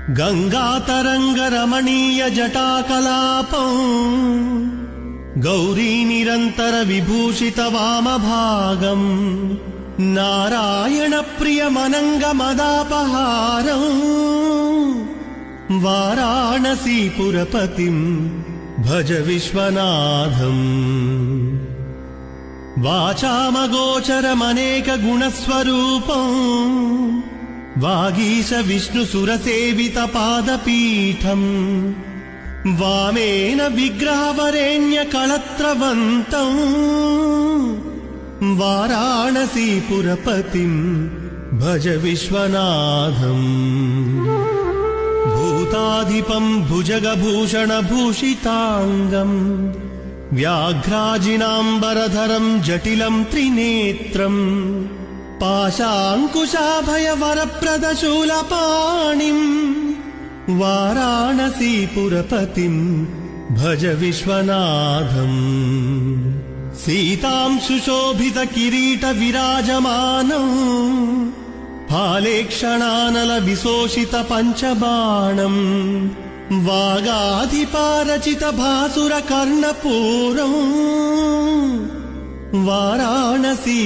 गंगातरंगरमणीय जटाकलापं गौरी निरंतर विभूषित वामभागं नारायण प्रियमनंगमदापहारं वाराणसीपुरपतिं भज विश्वनाथम्। वाचामगोचरमनेक गुणस्वरूपं वागीश विष्णुसुरसेवित पादपीठम् वामेन विग्रहवरेण्य कळत्रवन्तं वाराणसीपुरपतिं भज विश्वनाथम्। भूताधिपं भुजगभूषणभूषिताङ्गम् व्याघ्राजिनाम्बरधरं जटिलं त्रिनेत्रम् पाशाङ्कुशाभयवरप्रदशूलपाणिम् वाराणसीपुरपतिं भज विश्वनाथम्। सीतां सुशोभित किरीट विराजमानम् फालेक्षणानल विशोषित पञ्चबाणम् वागाधिपारचित भासुर कर्णपूरम् वाराणसी